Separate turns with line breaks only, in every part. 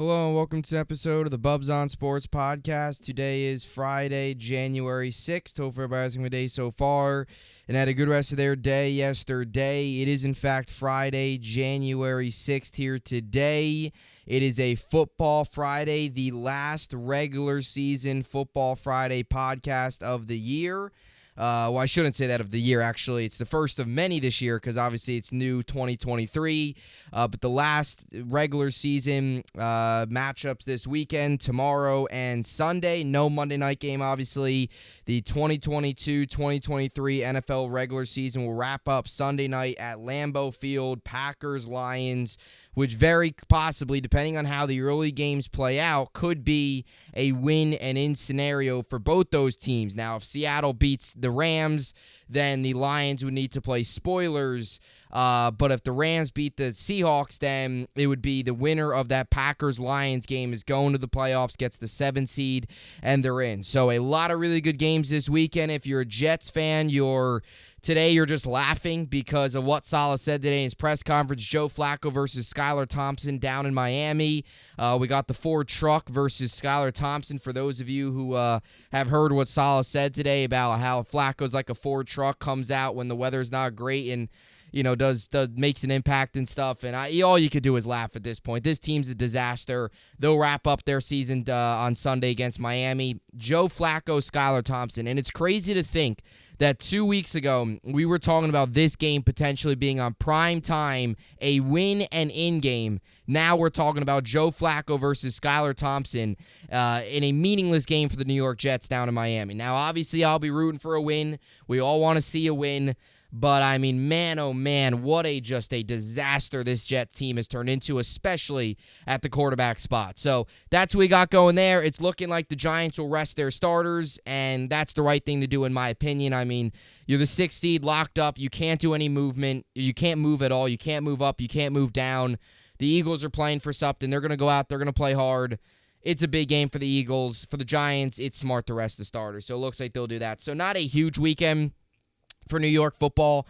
Hello and welcome to an episode of the Bubbs on Sports podcast. Today is Friday, January 6th. Hope everybody's having a day so far and had a good rest of their day yesterday. It is in fact Friday, January 6th here today. It is a Football Friday, the last regular season Football Friday podcast of the year. Well, I shouldn't say that of the year, actually. It's the first of many this year because obviously it's new 2023. But the last regular season matchups this weekend, tomorrow and Sunday. No Monday night game, obviously. The 2022-2023 NFL regular season will wrap up Sunday night at Lambeau Field, Packers-Lions, which very possibly, depending on how the early games play out, could be a win and in scenario for both those teams. Now, if Seattle beats the Rams, then the Lions would need to play spoilers. But if the Rams beat the Seahawks, then it would be the winner of that Packers-Lions game is going to the playoffs, gets the 7 seed, and they're in. So a lot of really good games this weekend. If you're a Jets fan, Today, you're just laughing because of what Saleh said today in his press conference. Joe Flacco versus Skylar Thompson down in Miami. We got the Ford truck versus Skylar Thompson. For those of you who have heard what Saleh said today about how Flacco's like a Ford truck, comes out when the weather's not great and makes an impact and stuff. And all you could do is laugh at this point. This team's a disaster. They'll wrap up their season on Sunday against Miami. Joe Flacco, Skylar Thompson. And it's crazy to think that 2 weeks ago, we were talking about this game potentially being on prime time, a win and in game. Now we're talking about Joe Flacco versus Skylar Thompson in a meaningless game for the New York Jets down in Miami. Now, obviously, I'll be rooting for a win. We all want to see a win. But, I mean, man, oh, man, what just a disaster this Jets team has turned into, especially at the quarterback spot. So that's what we got going there. It's looking like the Giants will rest their starters, and that's the right thing to do in my opinion. I mean, you're the 6th seed locked up. You can't do any movement. You can't move at all. You can't move up. You can't move down. The Eagles are playing for something. They're going to go out. They're going to play hard. It's a big game for the Eagles. For the Giants, it's smart to rest the starters. So it looks like they'll do that. So not a huge weekend for New York football.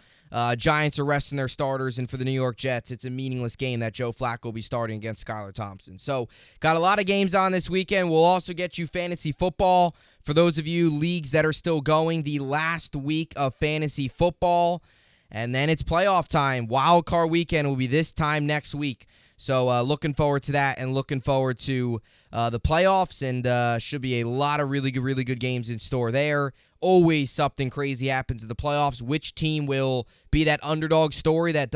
Giants are resting their starters, and for the New York Jets, it's a meaningless game that Joe Flacco will be starting against Skylar Thompson. So, got a lot of games on this weekend. We'll also get you fantasy football. For those of you leagues that are still going, the last week of fantasy football, and then it's playoff time. Wild card weekend will be this time next week. So, looking forward to that and looking forward to the playoffs, and should be a lot of really good games in store there. Always something crazy happens in the playoffs. Which team will be that underdog story that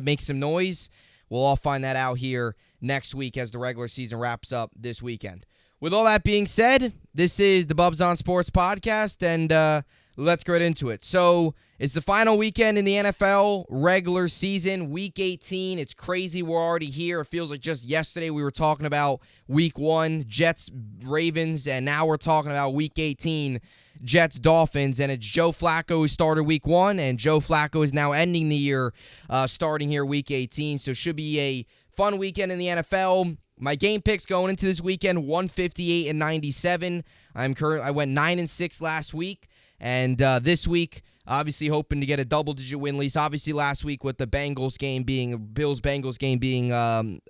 makes some noise? We'll all find that out here next week as the regular season wraps up this weekend. With all that being said, this is the Bubbs on Sports podcast, and let's get into it. So it's the final weekend in the NFL regular season, Week 18. It's crazy we're already here. It feels like just yesterday we were talking about Week 1, Jets, Ravens, and now we're talking about Week 18, Jets, Dolphins, and it's Joe Flacco who started Week 1, and Joe Flacco is now ending the year starting here Week 18. So should be a fun weekend in the NFL. My game picks going into this weekend, 158 and 97. I went 9-6 last week, and this week, obviously hoping to get a double-digit win, at least obviously last week with the Bills-Bengals game being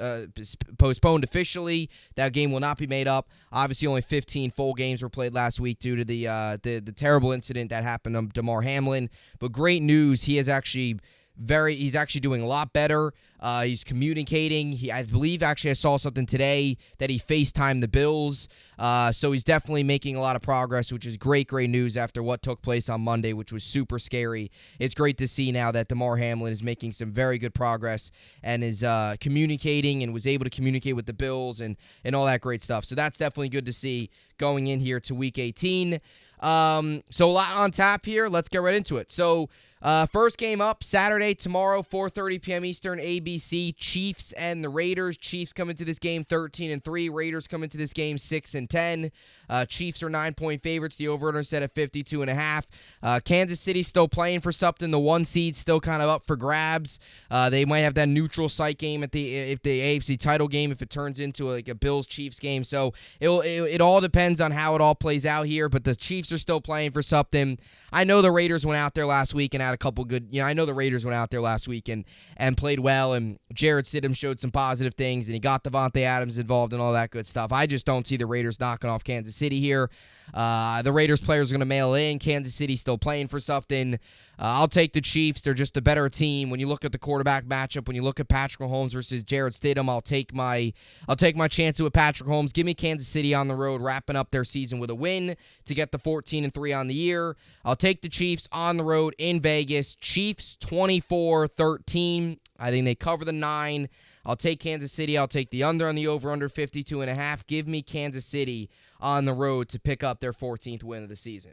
postponed officially. That game will not be made up. Obviously, only 15 full games were played last week due to the terrible incident that happened to Damar Hamlin. But great news, he's actually doing a lot better. He's communicating. I believe I saw something today that he FaceTimed the Bills. So he's definitely making a lot of progress, which is great news after what took place on Monday, which was super scary. It's great to see now that Damar Hamlin is making some very good progress and is communicating and was able to communicate with the Bills and all that great stuff. So that's definitely good to see going in here to Week 18. So a lot on tap here. Let's get right into it. So first game up Saturday, tomorrow, 4:30 p.m. Eastern, ABC, Chiefs and the Raiders. Chiefs come into this game 13-3. Raiders come into this game 6-10. Chiefs are 9-point favorites. The over-under set at 52.5. Kansas City still playing for something. The 1 seed still kind of up for grabs. They might have that neutral site game if the AFC title game, if it turns into like a Bills-Chiefs game. So it all depends on how it all plays out here, but the Chiefs are still playing for something. I know the Raiders went out there last week and had a couple good, I know the Raiders went out there last week and played well, and Jarrett Stidham showed some positive things, and he got Devontae Adams involved and all that good stuff. I just don't see the Raiders knocking off Kansas City here. The Raiders players are going to mail in. Kansas City still playing for something. I'll take the Chiefs. They're just a better team. When you look at the quarterback matchup, when you look at Patrick Mahomes versus Jarrett Stidham, I'll take my chances with Patrick Mahomes. Give me Kansas City on the road, wrapping up their season with a win to get the 14-3 on the year. I'll take the Chiefs on the road in Vegas. Chiefs 24-13. I think they cover the 9. I'll take Kansas City. I'll take the under on the over-under 52.5. Give me Kansas City on the road to pick up their 14th win of the season.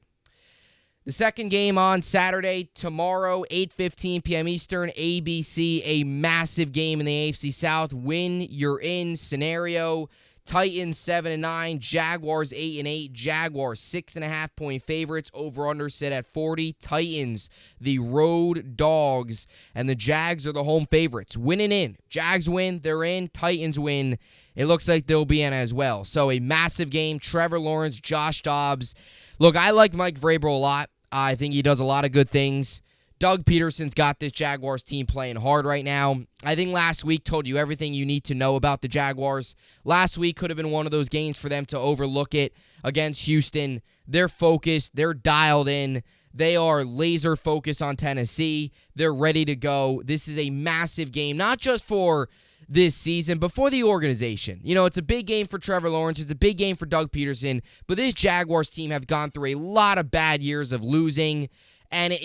The second game on Saturday, tomorrow, 8:15 p.m. Eastern, ABC, a massive game in the AFC South. Win, you're in scenario. Titans 7-9, Jaguars 8-8, Jaguars 6.5-point favorites, over/under set at 40. Titans, the road dogs, and the Jags are the home favorites. Winning in. Jags win, they're in. Titans win. It looks like they'll be in as well. So a massive game. Trevor Lawrence, Josh Dobbs. Look, I like Mike Vrabel a lot. I think he does a lot of good things. Doug Peterson's got this Jaguars team playing hard right now. I think last week told you everything you need to know about the Jaguars. Last week could have been one of those games for them to overlook it against Houston. They're focused. They're dialed in. They are laser focused on Tennessee. They're ready to go. This is a massive game, not just for this season, but for the organization. It's a big game for Trevor Lawrence. It's a big game for Doug Peterson. But this Jaguars team have gone through a lot of bad years of losing. And,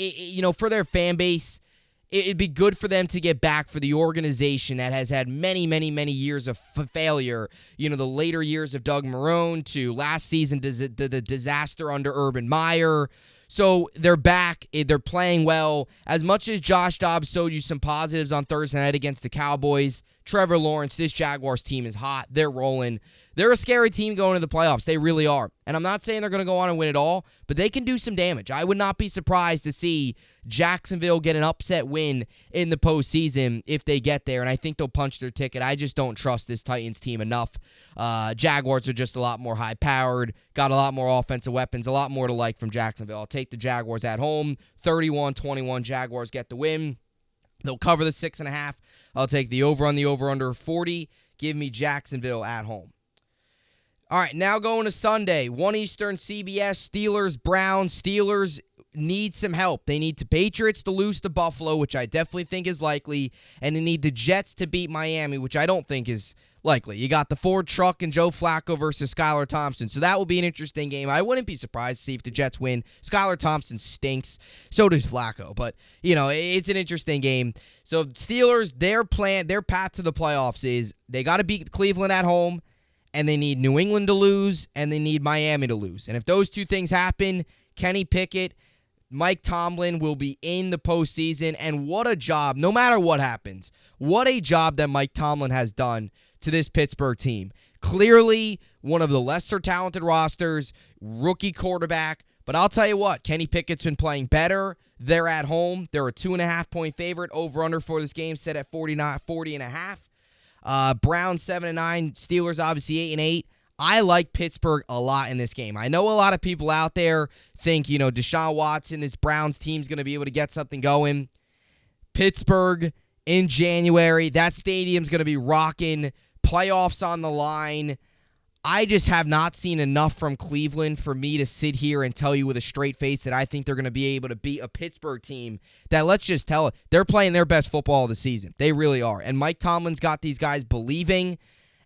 for their fan base, it'd be good for them to get back for the organization that has had many, many, many years of failure. The later years of Doug Marrone to last season, the disaster under Urban Meyer. So they're back. They're playing well. As much as Josh Dobbs showed you some positives on Thursday night against the Cowboys, Trevor Lawrence, this Jaguars team is hot. They're rolling. They're a scary team going to the playoffs. They really are. And I'm not saying they're going to go on and win it all, but they can do some damage. I would not be surprised to see Jacksonville get an upset win in the postseason if they get there, and I think they'll punch their ticket. I just don't trust this Titans team enough. Jaguars are just a lot more high-powered, got a lot more offensive weapons, a lot more to like from Jacksonville. I'll take the Jaguars at home. 31-21, Jaguars get the win. They'll cover the 6.5. I'll take the over on the over-under 40. Give me Jacksonville at home. All right, now going to Sunday. 1 Eastern, CBS, Steelers, Browns. Steelers need some help. They need the Patriots to lose to Buffalo, which I definitely think is likely, and they need the Jets to beat Miami, which I don't think is likely. You got the Ford truck and Joe Flacco versus Skylar Thompson, so that will be an interesting game. I wouldn't be surprised to see if the Jets win. Skylar Thompson stinks. So does Flacco, but, it's an interesting game. So Steelers, their path to the playoffs is they got to beat Cleveland at home, and they need New England to lose, and they need Miami to lose. And if those two things happen, Kenny Pickett, Mike Tomlin will be in the postseason, and what a job, no matter what happens, what a job that Mike Tomlin has done to this Pittsburgh team. Clearly one of the lesser talented rosters, rookie quarterback, but I'll tell you what, Kenny Pickett's been playing better. They're at home. They're a 2.5-point favorite. Over-under for this game set at 40.5. Browns 7-9, Steelers obviously 8-8. I like Pittsburgh a lot in this game. I know a lot of people out there think, Deshaun Watson, this Browns team's going to be able to get something going. Pittsburgh in January, that stadium's going to be rocking. Playoffs on the line. I just have not seen enough from Cleveland for me to sit here and tell you with a straight face that I think they're going to be able to beat a Pittsburgh team that, let's just tell it, they're playing their best football of the season. They really are. And Mike Tomlin's got these guys believing,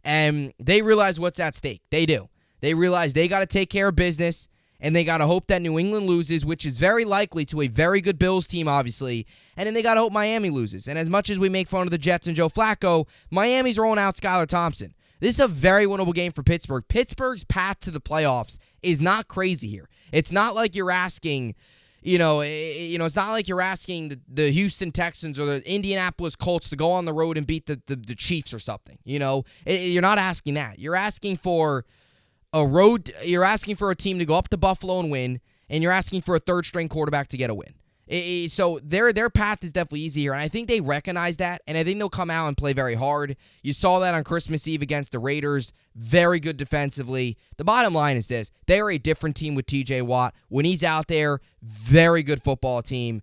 and they realize what's at stake. They do. They realize they got to take care of business, and they got to hope that New England loses, which is very likely to a very good Bills team, obviously, and then they got to hope Miami loses. And as much as we make fun of the Jets and Joe Flacco, Miami's rolling out Skylar Thompson. This is a very winnable game for Pittsburgh. Pittsburgh's path to the playoffs is not crazy here. It's not like you're asking, it's not like you're asking the Houston Texans or the Indianapolis Colts to go on the road and beat the Chiefs or something. You're not asking that. You're asking for you're asking for a team to go up to Buffalo and win, and you're asking for a third-string quarterback to get a win. So their path is definitely easier, and I think they recognize that, and I think they'll come out and play very hard. You saw that on Christmas Eve against the Raiders. Very good defensively. The bottom line is this. They are a different team with TJ Watt. When he's out there, very good football team.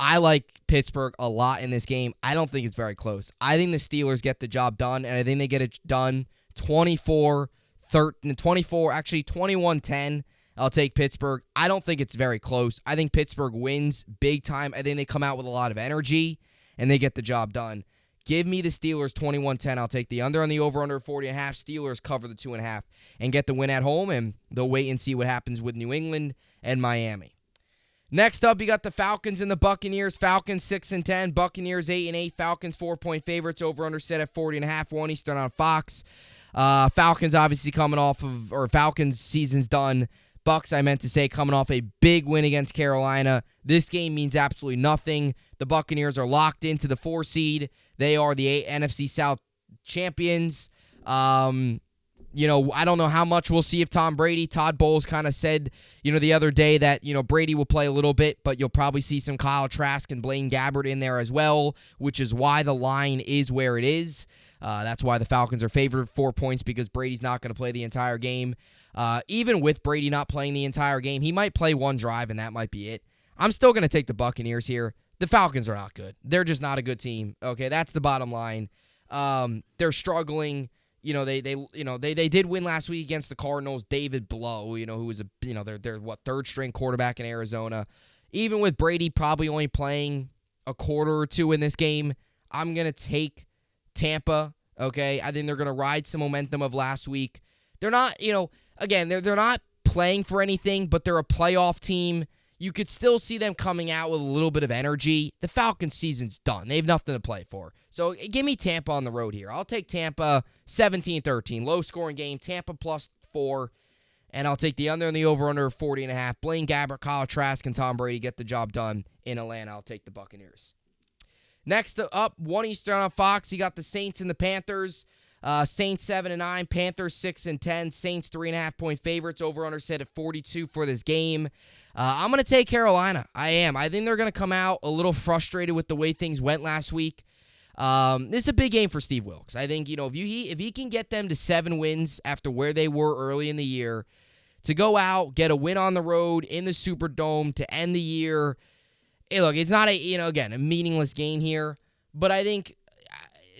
I like Pittsburgh a lot in this game. I don't think it's very close. I think the Steelers get the job done, and I think they get it done 21-10. I'll take Pittsburgh. I don't think it's very close. I think Pittsburgh wins big time. I think they come out with a lot of energy, and they get the job done. Give me the Steelers 21-10. I'll take the under on the over-under 40.5. Steelers cover the 2.5 and get the win at home, and they'll wait and see what happens with New England and Miami. Next up, you got the Falcons and the Buccaneers. Falcons 6-10, Buccaneers 8-8. Falcons 4-point favorites. Over/under set at 40.5. 1 Eastern on Fox. Falcons obviously Falcons season's done. Bucks, I meant to say, coming off a big win against Carolina. This game means absolutely nothing. The Buccaneers are locked into the 4 seed. They are the NFC South champions. I don't know how much we'll see of Tom Brady. Todd Bowles kind of said, the other day that, Brady will play a little bit, but you'll probably see some Kyle Trask and Blaine Gabbert in there as well, which is why the line is where it is. That's why the Falcons are favored 4 points, because Brady's not going to play the entire game. Even with Brady not playing the entire game, he might play one drive, and that might be it. I'm still going to take the Buccaneers here. The Falcons are not good. They're just not a good team. Okay, that's the bottom line. They're struggling. They did win last week against the Cardinals. David Blow, who was their third string quarterback in Arizona. Even with Brady probably only playing a quarter or two in this game, I'm gonna take Tampa. Okay, I think they're gonna ride some momentum of last week. They're not, they're not playing for anything, but they're a playoff team. You could still see them coming out with a little bit of energy. The Falcons' season's done. They have nothing to play for. So give me Tampa on the road here. I'll take Tampa 17-13. Low-scoring game. Tampa +4. And I'll take the under and the over-under 40.5. Blaine Gabbert, Kyle Trask, and Tom Brady get the job done in Atlanta. I'll take the Buccaneers. Next up, 1 Eastern on Fox. You got the Saints and the Panthers. Saints 7-9, Panthers 6-10. Saints 3.5-point favorites. Over/under set at 42 for this game. I'm going to take Carolina. I am. I think they're going to come out a little frustrated with the way things went last week. This is a big game for Steve Wilks. I think, if he can get them to 7 wins after where they were early in the year, to go out, get a win on the road in the Superdome to end the year. Hey, look, it's not a meaningless game here, but I think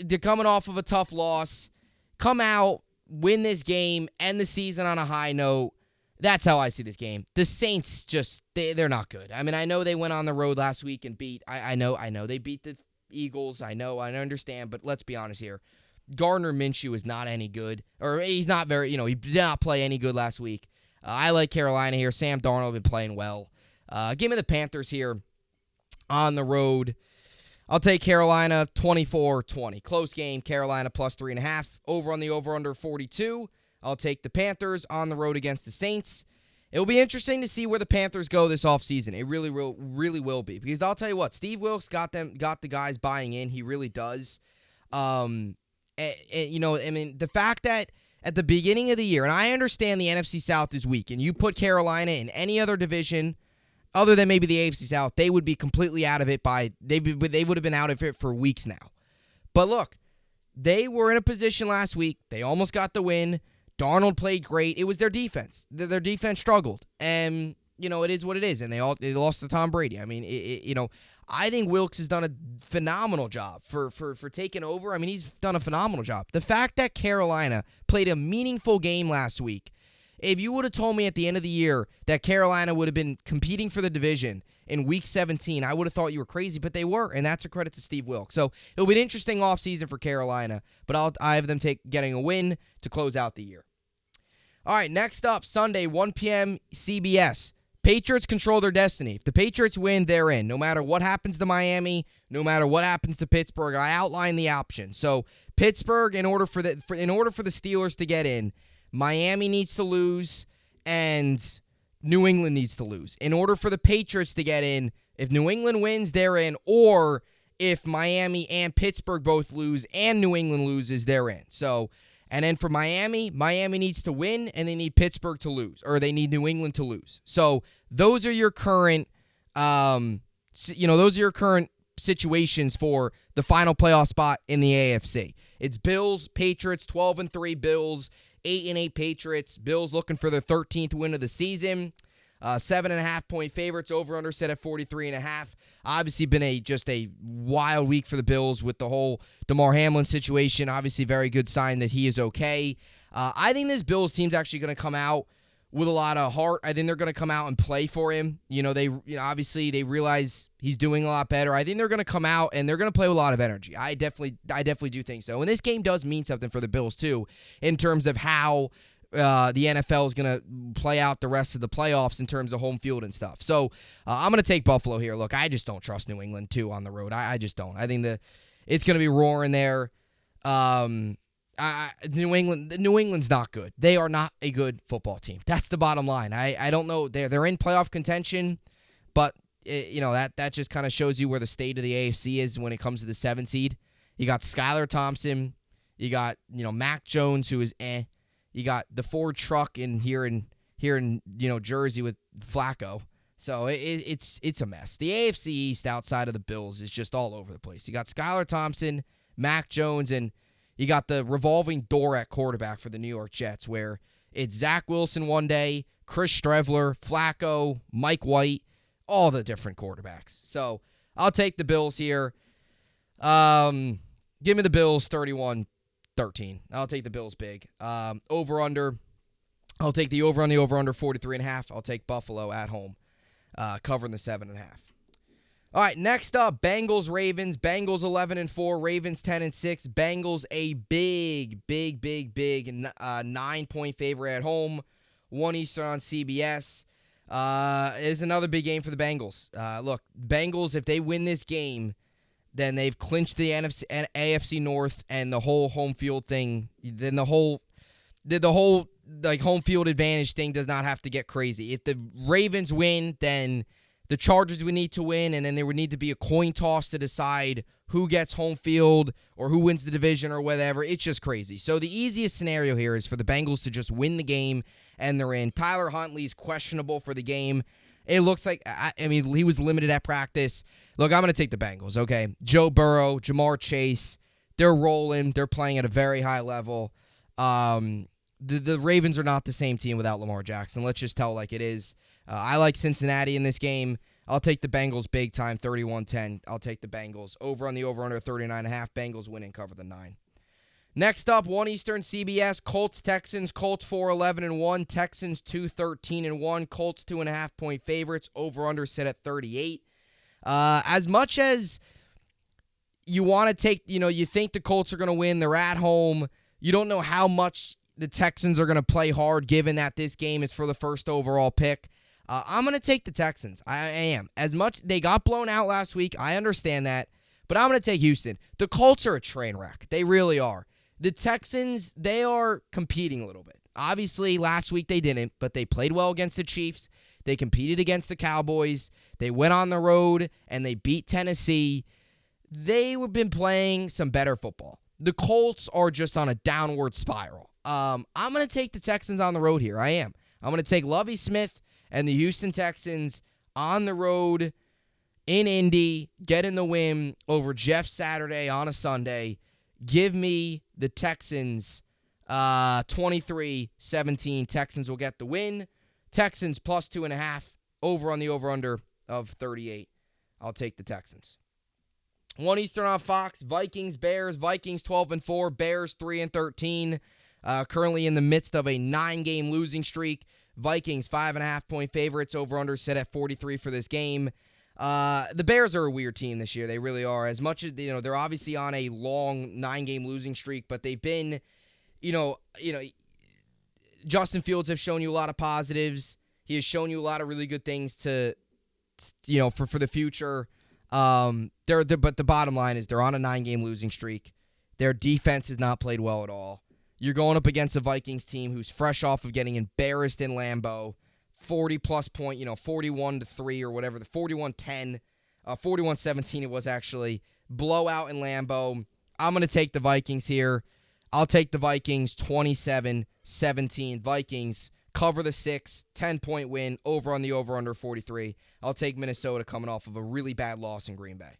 they're coming off of a tough loss. Come out, win this game, end the season on a high note. That's how I see this game. The Saints they're not good. I mean, I know they went on the road last week and beat. I know they beat the Eagles. I understand, but let's be honest here. Gardner Minshew is not any good, or he's not very. He did not play any good last week. I like Carolina here. Sam Darnold been playing well. Give me the Panthers here on the road. I'll take Carolina 24-20. Close game. Carolina +3.5. Over on the over/under 42. I'll take the Panthers on the road against the Saints. It will be interesting to see where the Panthers go this offseason. It really will be. Because I'll tell you what, Steve Wilks got the guys buying in. He really does. The fact that at the beginning of the year, and I understand the NFC South is weak, and you put Carolina in any other division other than maybe the AFC South, they would be completely out of it they would have been out of it for weeks now. But look, they were in a position last week. They almost got the win. Darnold played great. It was their defense. Their defense struggled. And, it is what it is. And they lost to Tom Brady. I mean, I think Wilks has done a phenomenal job for taking over. I mean, he's done a phenomenal job. The fact that Carolina played a meaningful game last week, if you would have told me at the end of the year that Carolina would have been competing for the division in Week 17, I would have thought you were crazy, but they were, and that's a credit to Steve Wilks. So it'll be an interesting offseason for Carolina, but I have them getting a win to close out the year. All right, next up, Sunday, 1 p.m. CBS. Patriots control their destiny. If the Patriots win, they're in. No matter what happens to Miami, no matter what happens to Pittsburgh, I outlined the options. So Pittsburgh, in order for the Steelers to get in, Miami needs to lose, and New England needs to lose. In order for the Patriots to get in, if New England wins, they're in, or if Miami and Pittsburgh both lose and New England loses, they're in. So, and then for Miami needs to win, and they need Pittsburgh to lose, or they need New England to lose. So those are your current, situations for the final playoff spot in the AFC. It's Bills, Patriots, 12-3 Bills, 8-8 Patriots. Bills looking for their 13th win of the season. 7.5 point favorites, over under set at 43.5. Obviously been just a wild week for the Bills with the whole Damar Hamlin situation. Obviously very good sign that he is okay. I think this Bills team's actually going to come out with a lot of heart. I think they're going to come out and play for him. Obviously they realize he's doing a lot better. I think they're going to come out and they're going to play with a lot of energy. I definitely do think so. And this game does mean something for the Bills too, in terms of how the NFL is going to play out the rest of the playoffs in terms of home field and stuff. So I'm going to take Buffalo here. Look, I just don't trust New England too on the road. I just don't. I think it's going to be roaring there. New England's not good. They are not a good football team. That's the bottom line. I don't know. They're in playoff contention, but that just kind of shows you where the state of the AFC is when it comes to the 7 seed. You got Skylar Thompson. You got Mac Jones, who is You got the Ford truck here in Jersey with Flacco. So it's a mess. The AFC East outside of the Bills is just all over the place. You got Skylar Thompson, Mac Jones, and you got the revolving door at quarterback for the New York Jets, where it's Zach Wilson one day, Chris Streveler, Flacco, Mike White, all the different quarterbacks. So I'll take the Bills here. Give me the Bills 31-13. I'll take the Bills big. Over-under. I'll take the over on the over-under 43.5. I'll take Buffalo at home, covering the 7.5. All right, next up, Bengals-Ravens. Bengals 11-4, Ravens 10-6. Bengals a big 9-point favorite at home. 1 Eastern on CBS. Is another big game for the Bengals. Look, Bengals, if they win this game, then they've clinched the AFC North and the whole home field thing. Then the whole home field advantage thing does not have to get crazy. If the Ravens win, then the Chargers would need to win, and then there would need to be a coin toss to decide who gets home field or who wins the division or whatever. It's just crazy. So the easiest scenario here is for the Bengals to just win the game, and they're in. Tyler Huntley's questionable for the game. It looks like, he was limited at practice. Look, I'm going to take the Bengals, okay? Joe Burrow, Jamar Chase, they're rolling. They're playing at a very high level. The Ravens are not the same team without Lamar Jackson. Let's just tell like it is. I like Cincinnati in this game. I'll take the Bengals big time, 31-10. I'll take the Bengals. Over on the over-under 39.5. Bengals win and cover the 9. Next up, 1 Eastern CBS, Colts-Texans. Colts 4-11-1. Texans 2-13-1. Colts 2.5-point favorites. Over-under set at 38. As much as you want to take, you think the Colts are going to win. They're at home. You don't know how much the Texans are going to play hard, given that this game is for the first overall pick. I'm going to take the Texans. I am. As much they got blown out last week, I understand that, but I'm going to take Houston. The Colts are a train wreck. They really are. The Texans, they are competing a little bit. Obviously, last week they didn't, but they played well against the Chiefs. They competed against the Cowboys. They went on the road, and they beat Tennessee. They've been playing some better football. The Colts are just on a downward spiral. I'm going to take the Texans on the road here. I am. I'm going to take Lovie Smith and the Houston Texans on the road in Indy, getting the win over Jeff Saturday on a Sunday. Give me the Texans 23-17. Texans will get the win. Texans plus 2.5. Over on the over-under of 38. I'll take the Texans. 1 Eastern on Fox. Vikings, Bears. Vikings 12-4. Bears 3-13. Currently in the midst of a 9-game losing streak. Vikings 5.5-point favorites. Over-under set at 43 for this game. The Bears are a weird team this year. They really are. As much as they're obviously on a long 9-game losing streak, but they've been, Justin Fields have shown you a lot of positives. He has shown you a lot of really good things for the future. But the bottom line is they're on a 9-game losing streak. Their defense has not played well at all. You're going up against a Vikings team who's fresh off of getting embarrassed in Lambeau. 40-plus point, 41-3 or whatever, the 41-10, 41-17 it was actually. Blowout in Lambeau. I'm going to take the Vikings here. I'll take the Vikings 27-17. Vikings cover the 6, 10-point win, over on the over-under 43. I'll take Minnesota coming off of a really bad loss in Green Bay.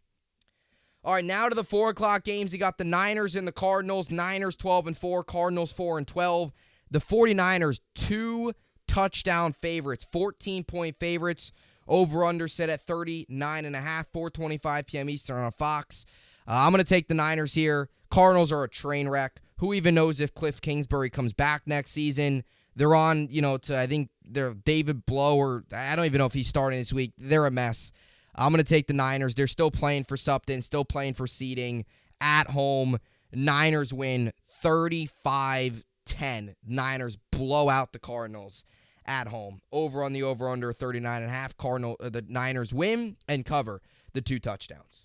All right, now to the 4 o'clock games. You got the Niners and the Cardinals. Niners 12-4, Cardinals 4-12. The 49ers, 2 touchdown favorites, 14-point favorites. Over-under set at 39.5, 4:25 p.m. Eastern on Fox. I'm going to take the Niners here. Cardinals are a train wreck. Who even knows if Cliff Kingsbury comes back next season? They're on, I think they're David Blow, or I don't even know if he's starting this week. They're a mess. I'm going to take the Niners. They're still playing for something, still playing for seeding at home. Niners win 35-10. Niners blow out the Cardinals at home. Over on the over-under 39.5. The Niners win and cover the 2 touchdowns.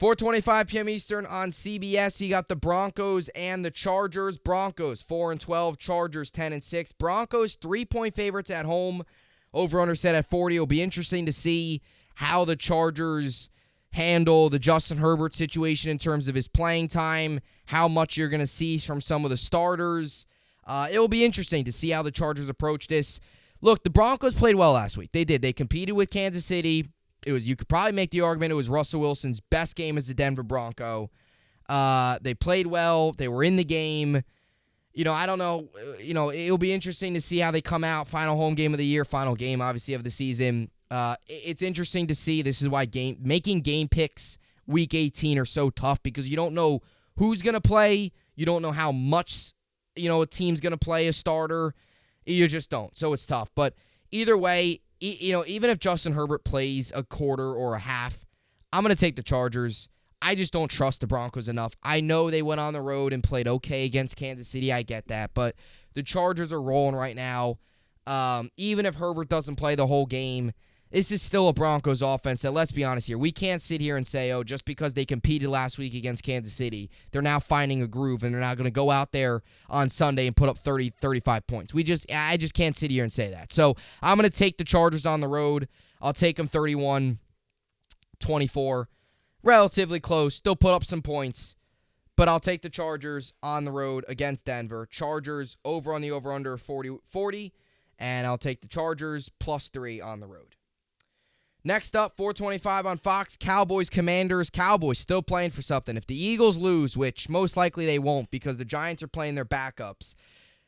4:25 p.m. Eastern on CBS. You got the Broncos and the Chargers. Broncos 4-12. Chargers 10-6. Broncos 3-point favorites at home. Over-under set at 40. It'll be interesting to see how the Chargers handle the Justin Herbert situation in terms of his playing time, how much you're going to see from some of the starters. It will be interesting to see how the Chargers approach this. Look, the Broncos played well last week. They did. They competed with Kansas City. You could probably make the argument it was Russell Wilson's best game as the Denver Bronco. They played well. They were in the game. I don't know. It'll be interesting to see how they come out. Final home game of the year, final game, obviously, of the season. It's interesting to see. This is why making game picks week 18 are so tough, because you don't know who's going to play. You don't know how much a team's going to play a starter. You just don't. So it's tough. But either way, even if Justin Herbert plays a quarter or a half, I'm going to take the Chargers. I just don't trust the Broncos enough. I know they went on the road and played okay against Kansas City. I get that. But the Chargers are rolling right now. Even if Herbert doesn't play the whole game, this is still a Broncos offense that, let's be honest here, we can't sit here and say, just because they competed last week against Kansas City, they're now finding a groove and they're now going to go out there on Sunday and put up 30, 35 points. I just can't sit here and say that. So I'm going to take the Chargers on the road. I'll take them 31-24. Relatively close. Still put up some points. But I'll take the Chargers on the road against Denver. Chargers over on the over-under 40. And I'll take the Chargers +3 on the road. Next up, 4:25 on Fox, Cowboys, Commanders. Cowboys still playing for something. If the Eagles lose, which most likely they won't because the Giants are playing their backups,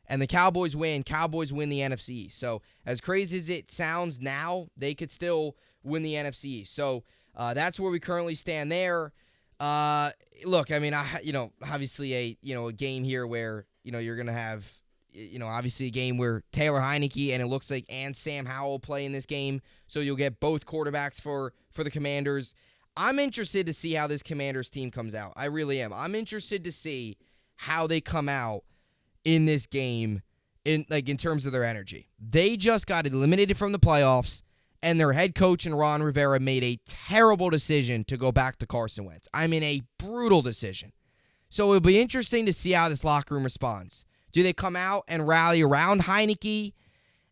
and the Cowboys win the NFC East. So as crazy as it sounds now, they could still win the NFC East. So that's where we currently stand there. Look, I mean, obviously a game here where you're gonna have obviously a game where Taylor Heineke and it looks like and Sam Howell play in this game. So you'll get both quarterbacks for the Commanders. I'm interested to see how this Commanders team comes out. I really am. I'm interested to see how they come out in this game in terms of their energy. They just got eliminated from the playoffs, and their head coach and Ron Rivera made a terrible decision to go back to Carson Wentz. I mean, a brutal decision. So it'll be interesting to see how this locker room responds. Do they come out and rally around Heineke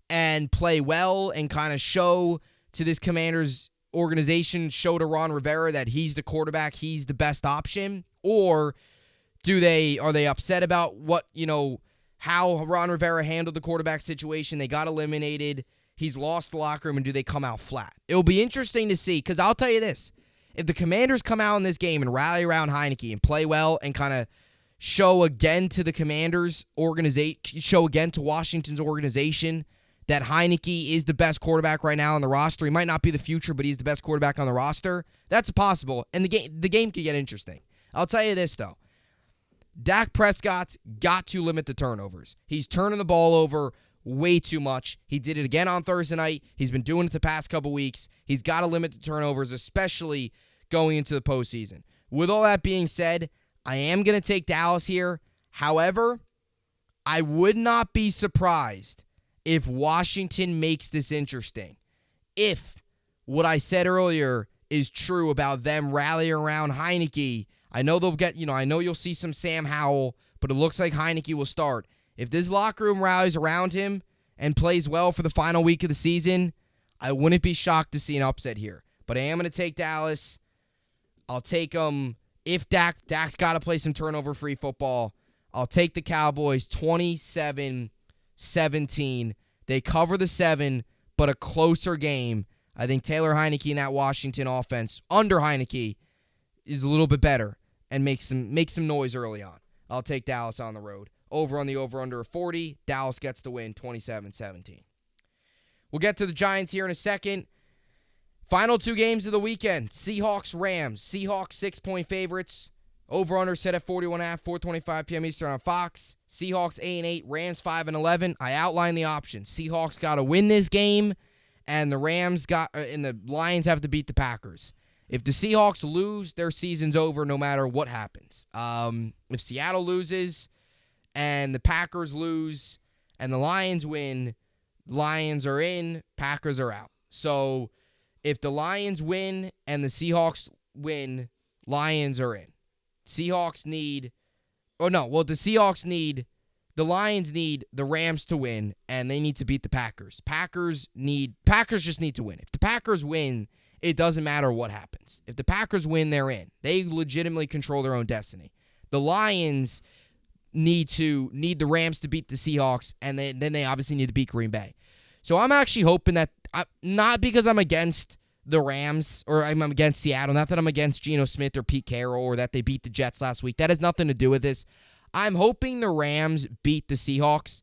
and play well and kind of show to this Commanders organization, show to Ron Rivera that he's the quarterback, he's the best option? Or are they upset about how Ron Rivera handled the quarterback situation? They got eliminated. He's lost the locker room, and do they come out flat? It'll be interesting to see, because I'll tell you this. If the Commanders come out in this game and rally around Heineke and play well and kind of show again to the Commanders organization, show again to Washington's organization that Heineke is the best quarterback right now on the roster. He might not be the future, but he's the best quarterback on the roster. That's possible, and the game could get interesting. I'll tell you this, though. Dak Prescott's got to limit the turnovers. He's turning the ball over way too much. He did it again on Thursday night. He's been doing it the past couple weeks. He's got to limit the turnovers, especially going into the postseason. With all that being said, I am going to take Dallas here. However, I would not be surprised if Washington makes this interesting. If what I said earlier is true about them rallying around Heineke, I know they'll get, I know you'll see some Sam Howell, but it looks like Heineke will start. If this locker room rallies around him and plays well for the final week of the season, I wouldn't be shocked to see an upset here. But I am going to take Dallas. I'll take them. If Dak's got to play some turnover-free football, I'll take the Cowboys 27-17. They cover the 7, but a closer game. I think Taylor Heineke in that Washington offense, under Heineke, is a little bit better and make some noise early on. I'll take Dallas on the road. Over on the over-under of 40. Dallas gets the win, 27-17. We'll get to the Giants here in a second. Final two games of the weekend. Seahawks-Rams. Seahawks 6-point favorites. Over-under set at 41.5, 4:25 p.m. Eastern on Fox. Seahawks 8-8, Rams 5-11. I outlined the options. Seahawks got to win this game, and the Lions have to beat the Packers. If the Seahawks lose, their season's over no matter what happens. If Seattle loses and the Packers lose and the Lions win, Lions are in, Packers are out. So if the Lions win and the Seahawks win, Lions are in. The Lions need the Rams to win, and they need to beat the Packers. Packers just need to win. If the Packers win, it doesn't matter what happens. If the Packers win, they're in. They legitimately control their own destiny. The Lions need the Rams to beat the Seahawks, and then they obviously need to beat Green Bay. So I'm actually hoping that, not because I'm against the Rams or I'm against Seattle, not that I'm against Geno Smith or Pete Carroll or that they beat the Jets last week. That has nothing to do with this. I'm hoping the Rams beat the Seahawks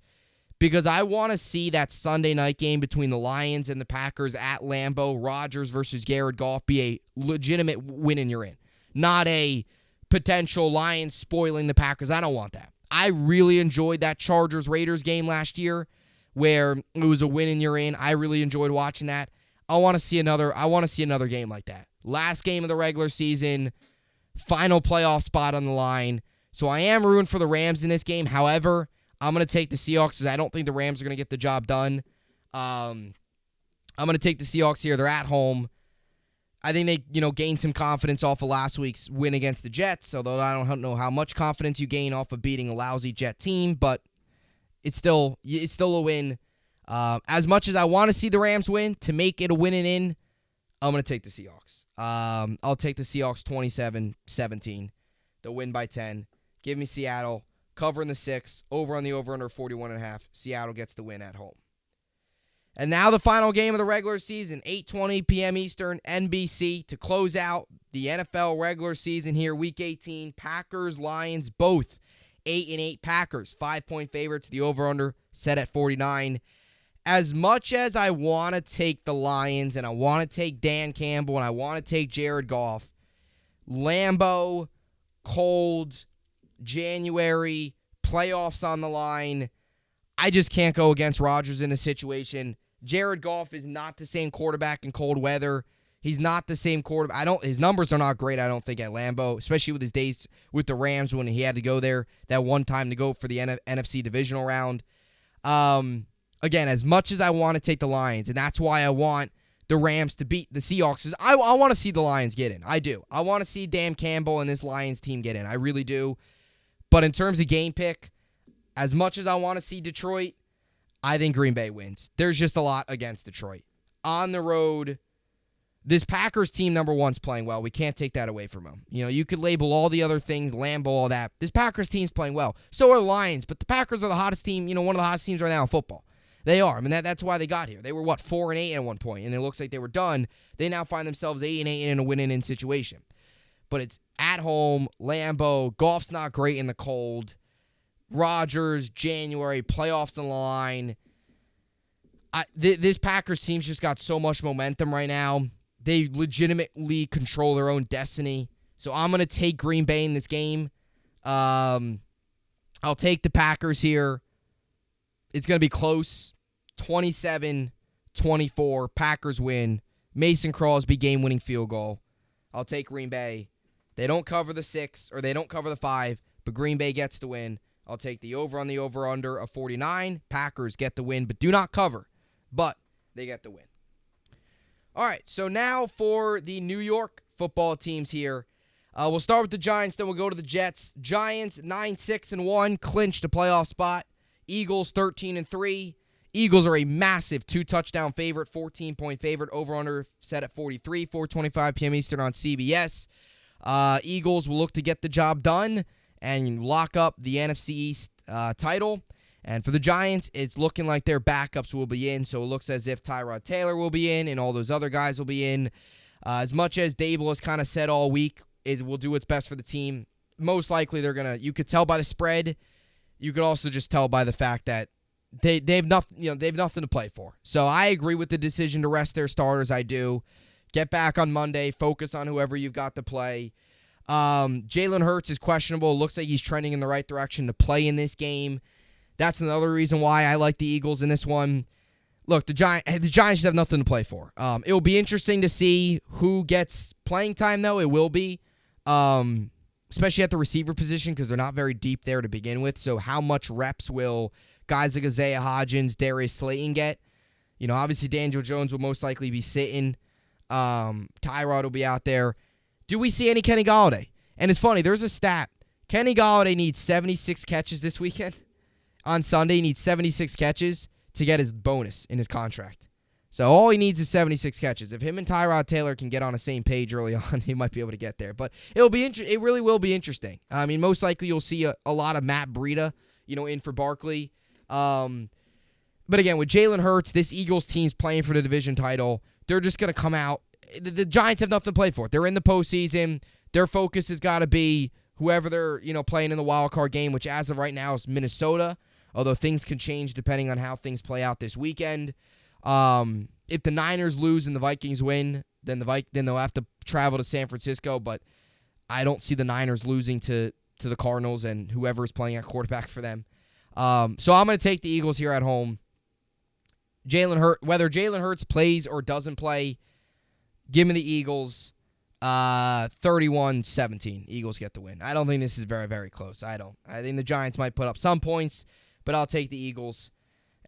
because I want to see that Sunday night game between the Lions and the Packers at Lambeau, Rodgers versus Jared Goff, be a legitimate win and you're in. Not a potential Lions spoiling the Packers. I don't want that. I really enjoyed that Chargers-Raiders game last year where it was a win and you're in. I really enjoyed watching that. I want to see another game like that. Last game of the regular season, final playoff spot on the line. So I am rooting for the Rams in this game. However, I'm going to take the Seahawks because I don't think the Rams are going to get the job done. I'm going to take the Seahawks here. They're at home. I think they, gained some confidence off of last week's win against the Jets, although I don't know how much confidence you gain off of beating a lousy Jet team, but it's still a win. As much as I want to see the Rams win, to make it a win and in, I'm going to take the Seahawks. I'll take the Seahawks 27-17. They'll win by 10. Give me Seattle. Covering the 6. Over on the over-under 41.5. Seattle gets the win at home. And now the final game of the regular season, 8:20 p.m. Eastern, NBC, to close out the NFL regular season here, Week 18. Packers, Lions, both 8-8 Packers. 5-point favorites. The over-under set at 49. As much as I want to take the Lions and I want to take Dan Campbell and I want to take Jared Goff, Lambeau, cold, January, playoffs on the line, I just can't go against Rodgers in this situation. Jared Goff is not the same quarterback in cold weather. He's not the same quarterback. His numbers are not great, I don't think, at Lambeau, especially with his days with the Rams when he had to go there that one time to go for the NFC divisional round. Again, as much as I want to take the Lions, and that's why I want the Rams to beat the Seahawks, I want to see the Lions get in. I do. I want to see Dan Campbell and this Lions team get in. I really do. But in terms of game pick, as much as I want to see Detroit, I think Green Bay wins. There's just a lot against Detroit. On the road, this Packers team, number one's playing well. We can't take that away from them. You could label all the other things, Lambeau, all that. This Packers team's playing well. So are the Lions, but the Packers are the hottest team, one of the hottest teams right now in football. They are. I mean, that's why they got here. They were, 4-8 at one point, and it looks like they were done. They now find themselves 8-8 in a win-in situation. But it's at home, Lambeau, Goff's not great in the cold, Rodgers, January, playoffs on the line. This Packers team's just got so much momentum right now. They legitimately control their own destiny. So I'm going to take Green Bay in this game. I'll take the Packers here. It's going to be close. 27-24. Packers win. Mason Crosby game-winning field goal. I'll take Green Bay. They don't cover the 6, or they don't cover the 5, but Green Bay gets the win. I'll take the over on the over-under of 49. Packers get the win, but do not cover. But they get the win. All right, so now for the New York football teams here. We'll start with the Giants, then we'll go to the Jets. Giants, 9-6-1, clinched a playoff spot. Eagles, 13-3. Eagles are a massive 2-touchdown favorite, 14-point favorite. Over-under set at 43, 4:25 p.m. Eastern on CBS. Eagles will look to get the job done and lock up the NFC East title. And for the Giants, it's looking like their backups will be in, so it looks as if Tyrod Taylor will be in and all those other guys will be in. As much as Dable has kind of said all week, it will do its best for the team. Most likely they're going to, you could tell by the spread, you could also just tell by the fact that they have nothing, they have nothing to play for. So I agree with the decision to rest their starters. I do. Get back on Monday. Focus on whoever you've got to play. Jalen Hurts is questionable. Looks like he's trending in the right direction to play in this game. That's another reason why I like the Eagles in this one. Look, the Giants should have nothing to play for. It will be interesting to see who gets playing time, though. It will be, especially at the receiver position because they're not very deep there to begin with. So how much reps will guys like Isaiah Hodgins, Darius Slayton get? Obviously Daniel Jones will most likely be sitting. Tyrod will be out there. Do we see any Kenny Golladay? And it's funny, there's a stat. Kenny Golladay needs 76 catches this weekend. On Sunday, he needs 76 catches to get his bonus in his contract. So all he needs is 76 catches. If him and Tyrod Taylor can get on the same page early on, he might be able to get there. But it really will be interesting. I mean, most likely you'll see a lot of Matt Breida, in for Barkley. But again, with Jalen Hurts, this Eagles team's playing for the division title. They're just going to come out. The Giants have nothing to play for. They're in the postseason. Their focus has got to be whoever they're, playing in the wild card game, which as of right now is Minnesota. Although things can change depending on how things play out this weekend. If the Niners lose and the Vikings win, then they'll have to travel to San Francisco. But I don't see the Niners losing to the Cardinals and whoever is playing at quarterback for them. So I'm going to take the Eagles here at home. Whether Jalen Hurts plays or doesn't play, give me the Eagles. 31-17. Eagles get the win. I don't think this is very, very close. I don't. I think the Giants might put up some points, but I'll take the Eagles.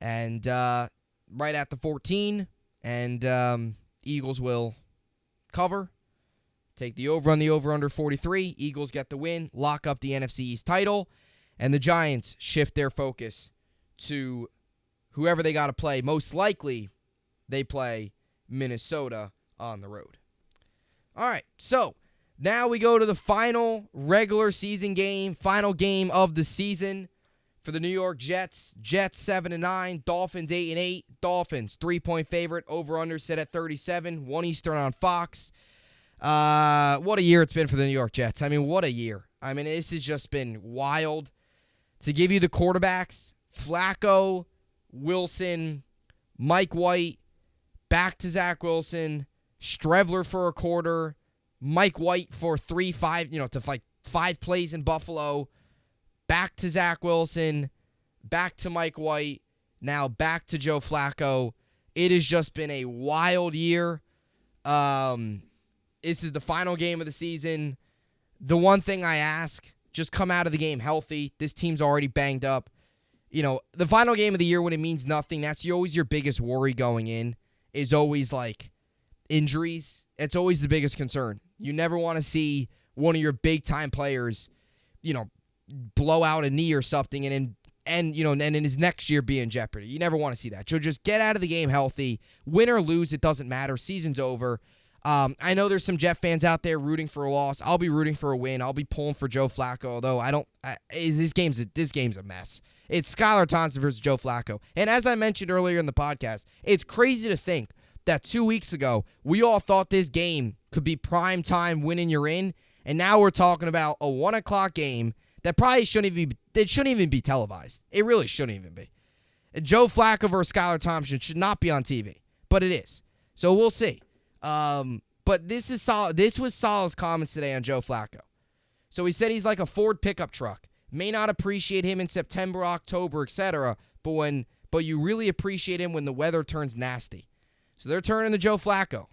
And right at the 14, and Eagles will cover. Take the over on the over-under 43. Eagles get the win. Lock up the NFC East title. And the Giants shift their focus to whoever they got to play. Most likely, they play Minnesota on the road. All right, so now we go to the final regular season game, final game of the season for the New York Jets. Jets 7-9, Dolphins 8-8. Dolphins 3-point favorite, over/under set at 37, 1 Eastern on Fox. What a year it's been for the New York Jets. I mean, what a year. I mean, this has just been wild. To give you the quarterbacks, Flacco, Wilson, Mike White, back to Zach Wilson, Strevler for a quarter, Mike White for 5 plays in Buffalo, back to Zach Wilson, back to Mike White, now back to Joe Flacco. It has just been a wild year. This is the final game of the season. The one thing I ask, just come out of the game healthy. This team's already banged up. The final game of the year when it means nothing, that's always your biggest worry going in, is always like injuries. It's always the biggest concern. You never want to see one of your big-time players, blow out a knee or something and in his next year be in jeopardy. You never want to see that. So just get out of the game healthy. Win or lose, it doesn't matter. Season's over. I know there's some Jet fans out there rooting for a loss. I'll be rooting for a win. I'll be pulling for Joe Flacco, although this game's a mess. It's Skylar Thompson versus Joe Flacco. And as I mentioned earlier in the podcast, it's crazy to think that 2 weeks ago, we all thought this game could be prime time winning you're in, and now we're talking about a 1 o'clock game that probably shouldn't even be televised. It really shouldn't even be. Joe Flacco versus Skylar Thompson should not be on TV, but it is. So we'll see. But this is solid. This was Salah's comments today on Joe Flacco. So he said he's like a Ford pickup truck. May not appreciate him in September, October, etc., but you really appreciate him when the weather turns nasty. So they're turning to Joe Flacco.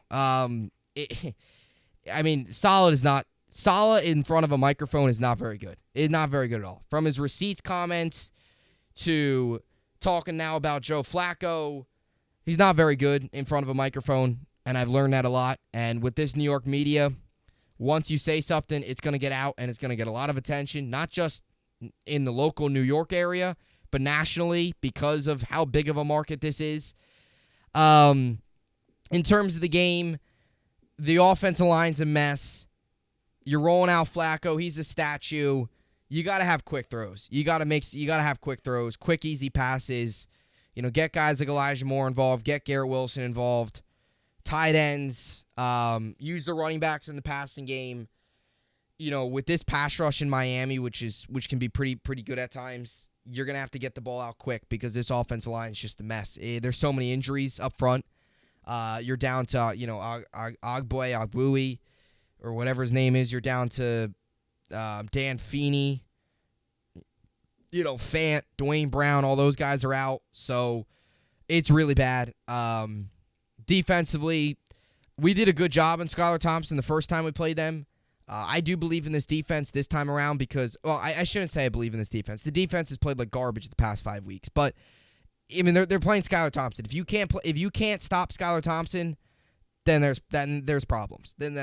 Salah in front of a microphone is not very good. It's not very good at all. From his receipts comments to talking now about Joe Flacco, he's not very good in front of a microphone, and I've learned that a lot. And with this New York media, once you say something, it's going to get out, and it's going to get a lot of attention, not just in the local New York area, but nationally because of how big of a market this is. In terms of the game, the offensive line's a mess. You're rolling out Flacco. He's a statue. You got to have quick throws. You got to have quick throws, quick, easy passes. Get guys like Elijah Moore involved. Get Garrett Wilson involved. Tight ends. Use the running backs in the passing game. With this pass rush in Miami, which can be pretty good at times. you're going to have to get the ball out quick because this offensive line is just a mess. There's so many injuries up front. You're down to, Ogbui, or whatever his name is. You're down to Dan Feeney, Fant, Dwayne Brown, all those guys are out. So it's really bad. Defensively, we did a good job on Skylar Thompson the first time we played them. I do believe in this defense this time around because, well, I shouldn't say I believe in this defense. The defense has played like garbage the past 5 weeks, but I mean they're playing Skylar Thompson. If you can't stop Skylar Thompson, then there's problems. Then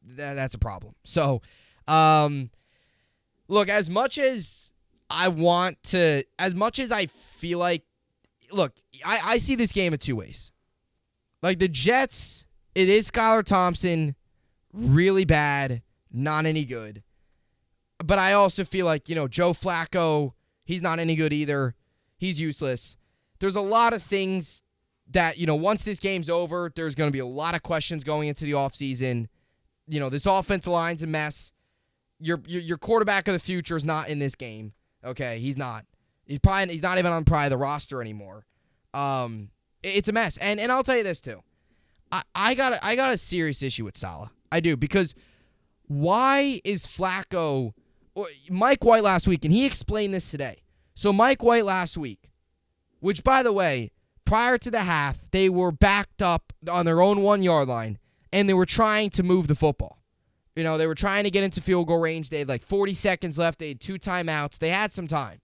that's a problem. So, look, as much as I feel like, look, I see this game in two ways. Like the Jets, it is Skylar Thompson, really bad. Not any good. But I also feel like, Joe Flacco, he's not any good either. He's useless. There's a lot of things that, once this game's over, there's going to be a lot of questions going into the offseason. This offensive line's a mess. Your quarterback of the future is not in this game. Okay, he's not. He's not even on the roster anymore. It's a mess. And I'll tell you this too. I got a serious issue with Saleh. I do, because why is Flacco, Mike White last week, and he explained this today. So Mike White last week, which, by the way, prior to the half, they were backed up on their own 1-yard line, and they were trying to move the football. They were trying to get into field goal range. They had like 40 seconds left. They had 2 timeouts. They had some time.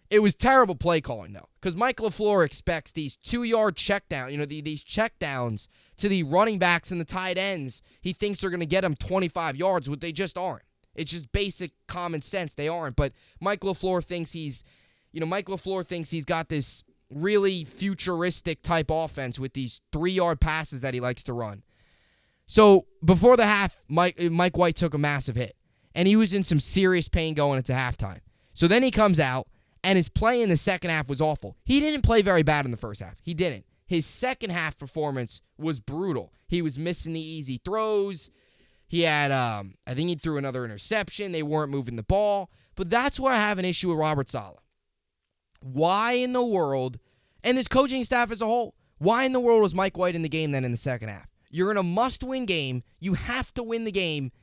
It was terrible play calling, though, because Mike LaFleur expects these 2-yard check down, these check downs to the running backs and the tight ends. He thinks they're going to get them 25 yards, but they just aren't. It's just basic common sense. They aren't. But Mike LaFleur thinks he's got this really futuristic type offense with these 3-yard passes that he likes to run. So before the half, Mike White took a massive hit, and he was in some serious pain going into halftime. So then he comes out, and his play in the second half was awful. He didn't play very bad in the first half. He didn't. His second half performance was brutal. He was missing the easy throws. He had, I think he threw another interception. They weren't moving the ball. But that's where I have an issue with Robert Saleh. Why in the world, and this coaching staff as a whole, why in the world was Mike White in the game then in the second half? You're in a must-win game. You have to win the game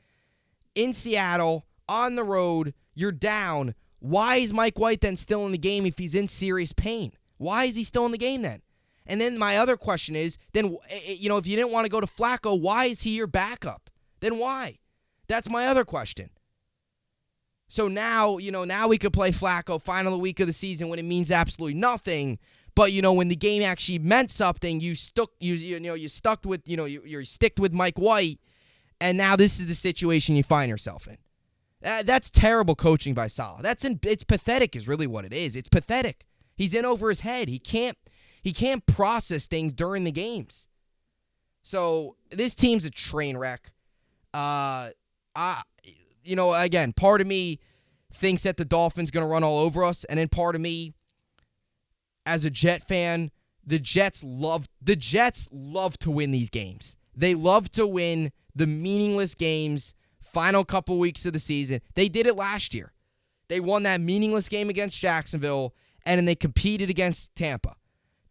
in Seattle, on the road. You're down. Why is Mike White then still in the game if he's in serious pain? Why is he still in the game then? And then my other question is, then, if you didn't want to go to Flacco, why is he your backup? Then why? That's my other question. So now, now we could play Flacco final week of the season when it means absolutely nothing. But, when the game actually meant something, you sticked with Mike White, and now this is the situation you find yourself in. That's terrible coaching by Saleh. It's pathetic is really what it is. It's pathetic. He's in over his head. He can't process things during the games. So this team's a train wreck. Again, part of me thinks that the Dolphins going to run all over us, and then part of me, as a Jet fan, the Jets love to win these games. They love to win the meaningless games. Final couple weeks of the season. They did it last year. They won that meaningless game against Jacksonville, and then they competed against Tampa.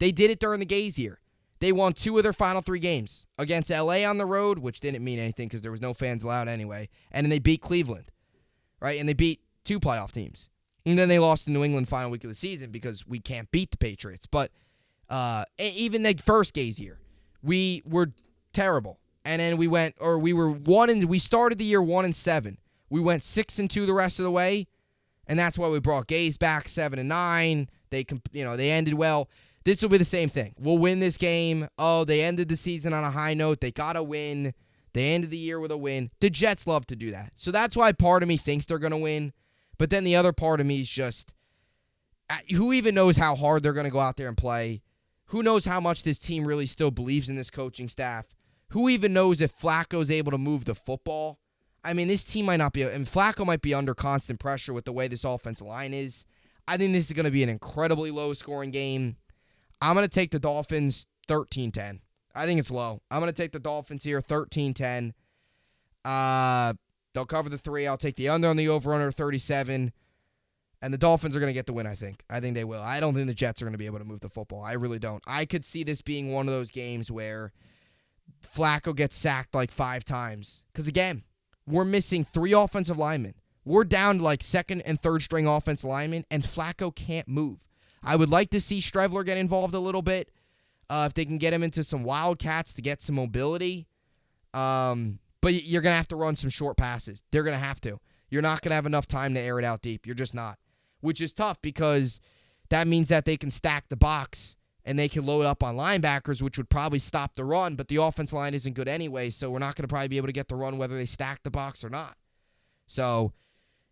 They did it during the Gaze year. They won 2 of their final 3 games against L.A. on the road, which didn't mean anything because there was no fans allowed anyway, and then they beat Cleveland, right? And they beat 2 playoff teams. And then they lost to New England final week of the season because we can't beat the Patriots. But even the first Gaze year, we were terrible. And then we started the year 1-7. We went 6-2 the rest of the way, and that's why we brought Gaze back 7-9. They ended well. This will be the same thing. We'll win this game. Oh, they ended the season on a high note. They got to win. They ended the year with a win. The Jets love to do that. So that's why part of me thinks they're going to win. But then the other part of me is just, who even knows how hard they're going to go out there and play? Who knows how much this team really still believes in this coaching staff? Who even knows if Flacco's able to move the football? I mean, this team might not be, and Flacco might be under constant pressure with the way this offensive line is. I think this is going to be an incredibly low-scoring game. I'm going to take the Dolphins 13-10. I think it's low. I'm going to take the Dolphins here 13-10. They'll cover the 3. I'll take the under on the over-under 37. And the Dolphins are going to get the win, I think. I think they will. I don't think the Jets are going to be able to move the football. I really don't. I could see this being one of those games where Flacco gets sacked like 5 times. Because, again, we're missing 3 offensive linemen. We're down to like second and third string offensive linemen, and Flacco can't move. I would like to see Streveler get involved a little bit if they can get him into some wildcats to get some mobility. But you're going to have to run some short passes. They're going to have to. You're not going to have enough time to air it out deep. You're just not. Which is tough because that means that they can stack the box and they can load up on linebackers, which would probably stop the run, but the offense line isn't good anyway, so we're not going to probably be able to get the run whether they stack the box or not. So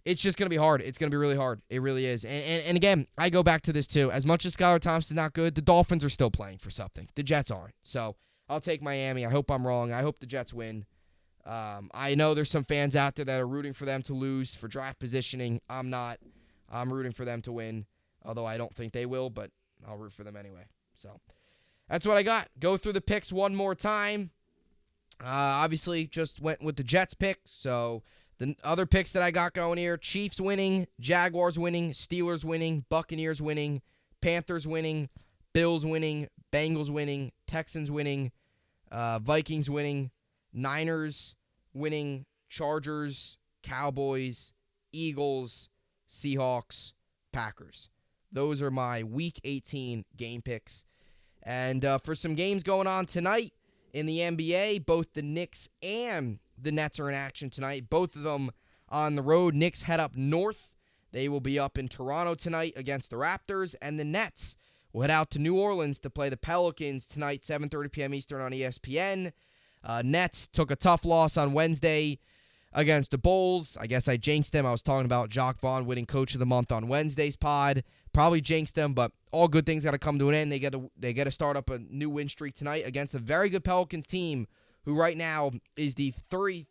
it's just going to be hard. It's going to be really hard. It really is. And again, I go back to this too. As much as Skylar Thompson's not good, the Dolphins are still playing for something. The Jets aren't. So I'll take Miami. I hope I'm wrong. I hope the Jets win. I know there's some fans out there that are rooting for them to lose for draft positioning. I'm not. I'm rooting for them to win, although I don't think they will, but I'll root for them anyway. So that's what I got. Go through the picks one more time. Obviously, just went with the Jets pick. So the other picks that I got going here, Chiefs winning, Jaguars winning, Steelers winning, Buccaneers winning, Panthers winning, Bills winning, Bengals winning, Texans winning, Vikings winning, Niners winning, Chargers, Cowboys, Eagles, Seahawks, Packers. Those are my Week 18 game picks. And for some games going on tonight in the NBA, both the Knicks and the Nets are in action tonight. Both of them on the road. Knicks head up north. They will be up in Toronto tonight against the Raptors. And the Nets will head out to New Orleans to play the Pelicans tonight, 7:30 p.m. Eastern on ESPN. Nets took a tough loss on Wednesday against the Bulls. I guess I jinxed them. I was talking about Jacques Vaughn winning Coach of the Month on Wednesday's pod. Probably jinxed them, but all good things got to come to an end. They get to start up a new win streak tonight against a very good Pelicans team, who right now is the 3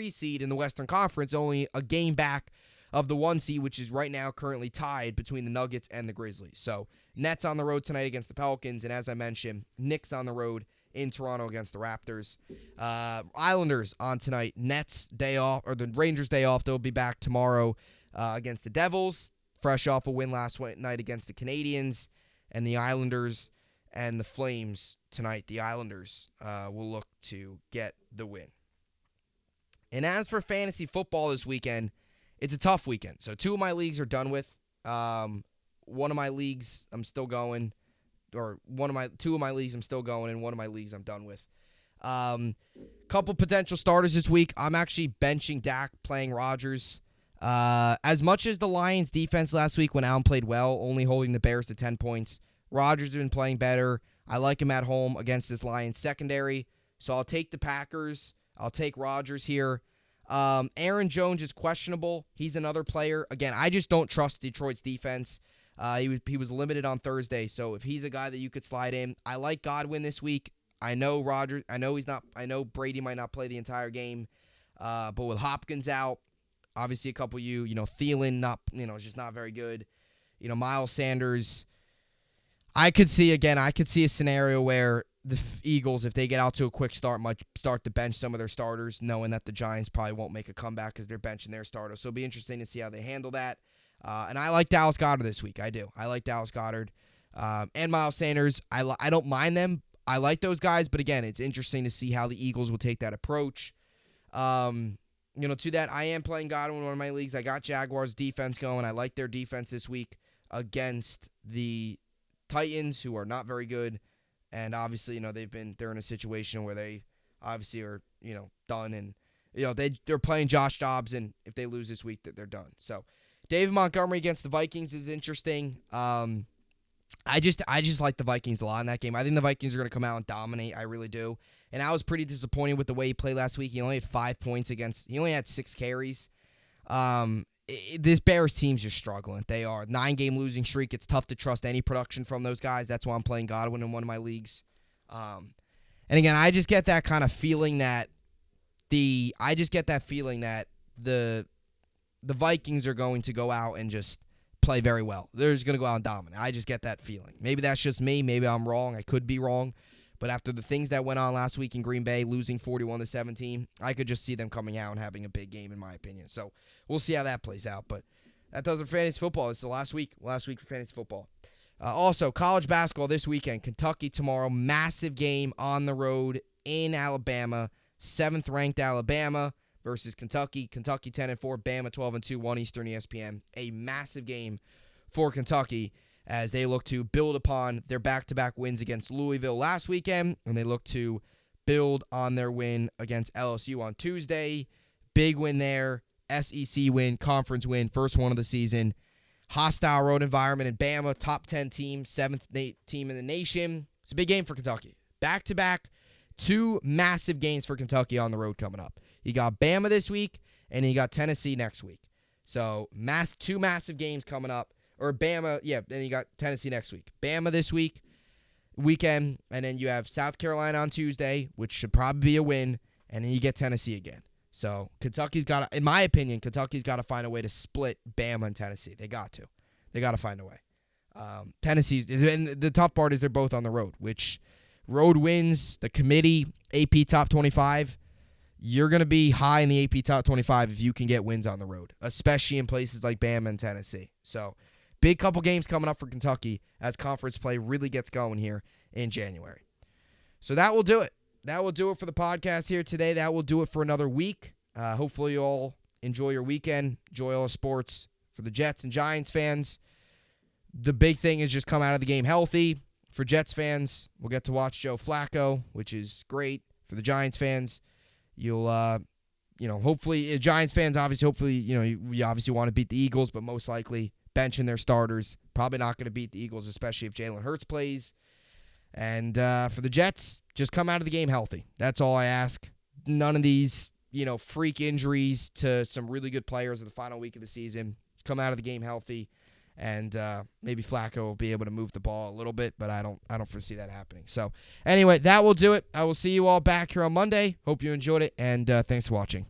seed in the Western Conference, only a game back of the 1 seed, which is right now currently tied between the Nuggets and the Grizzlies. So Nets on the road tonight against the Pelicans, and as I mentioned, Knicks on the road in Toronto against the Raptors. Islanders on tonight. Nets day off, or the Rangers day off. They'll be back tomorrow against the Devils, fresh off a win last night against the Canadiens. And the Islanders and the Flames tonight. The Islanders will look to get the win. And as for fantasy football this weekend, it's a tough weekend. So 2 of my leagues are done with. 1 of my leagues I'm still going. Or 2 of my leagues I'm still going, and 1 of my leagues I'm done with. Couple potential starters this week. I'm actually benching Dak, playing Rodgers. As much as the Lions' defense last week when Allen played well, only holding the Bears to 10 points, Rodgers has been playing better. I like him at home against this Lions secondary, so I'll take the Packers. I'll take Rodgers here. Aaron Jones is questionable. He's another player. Again, I just don't trust Detroit's defense. He was limited on Thursday, so if he's a guy that you could slide in, I like Godwin this week. I know Rodgers. I know Brady might not play the entire game, but with Hopkins out, obviously a couple Thielen just not very good. Miles Sanders. I could see a scenario where the Eagles, if they get out to a quick start, might start to bench some of their starters, knowing that the Giants probably won't make a comeback because they're benching their starters. So it'll be interesting to see how they handle that. And I like Dallas Goedert this week. I do. I like Dallas Goedert. And Miles Sanders. I don't mind them. I like those guys. But, again, it's interesting to see how the Eagles will take that approach. To that, I am playing Godwin in one of my leagues. I got Jaguars defense going. I like their defense this week against the Titans, who are not very good. And, obviously, they're in a situation where they obviously are, done. And, they're playing Josh Dobbs. And if they lose this week, they're done. So, David Montgomery against the Vikings is interesting. I just like the Vikings a lot in that game. I think the Vikings are going to come out and dominate. I really do. And I was pretty disappointed with the way he played last week. He only had 5 points he only had 6 carries. This Bears team's just struggling. They are 9-game losing streak. It's tough to trust any production from those guys. That's why I'm playing Godwin in one of my leagues. And again, I just get that kind of feeling that the Vikings are going to go out and just play very well. They're just going to go out and dominate. I just get that feeling. Maybe that's just me. Maybe I'm wrong. I could be wrong. But after the things that went on last week in Green Bay, losing 41-17, I could just see them coming out and having a big game, in my opinion. So we'll see how that plays out. But That does it for fantasy football. It's the last week for fantasy football. Also, college basketball this weekend. Kentucky tomorrow. Massive game on the road in Alabama. 7th-ranked Alabama versus Kentucky. Kentucky 10-4, Bama 12-2, 1 Eastern ESPN. A massive game for Kentucky as they look to build upon their back-to-back wins against Louisville last weekend, and they look to build on their win against LSU on Tuesday. Big win there. SEC win, conference win, first one of the season. Hostile road environment in Bama, top 10 team, 7th team in the nation. It's a big game for Kentucky. Back-to-back, 2 massive games for Kentucky on the road coming up. You got Bama this week, and you got Tennessee next week. So 2 massive games coming up. Or Bama, then you got Tennessee next week. Bama this weekend, and then you have South Carolina on Tuesday, which should probably be a win, and then you get Tennessee again. So Kentucky's got to, in my opinion, Kentucky's got to find a way to split Bama and Tennessee. They got to. They got to find a way. Tennessee, and the tough part is they're both on the road, which road wins, the committee, AP Top 25, you're going to be high in the AP Top 25 if you can get wins on the road, especially in places like Bama and Tennessee. So big couple games coming up for Kentucky as conference play really gets going here in January. So that will do it. That will do it for the podcast here today. That will do it for another week. Hopefully you all enjoy your weekend. Enjoy all the sports. For the Jets and Giants fans, the big thing is just come out of the game healthy. For Jets fans, we'll get to watch Joe Flacco, which is great. For the Giants fans, you'll, hopefully, Giants fans, hopefully, you obviously want to beat the Eagles, but most likely benching their starters. Probably not going to beat the Eagles, especially if Jalen Hurts plays. And for the Jets, just come out of the game healthy. That's all I ask. None of these, freak injuries to some really good players in the final week of the season. Come out of the game healthy, and maybe Flacco will be able to move the ball a little bit, but I don't foresee that happening. So anyway, that will do it. I will see you all back here on Monday. Hope you enjoyed it, and thanks for watching.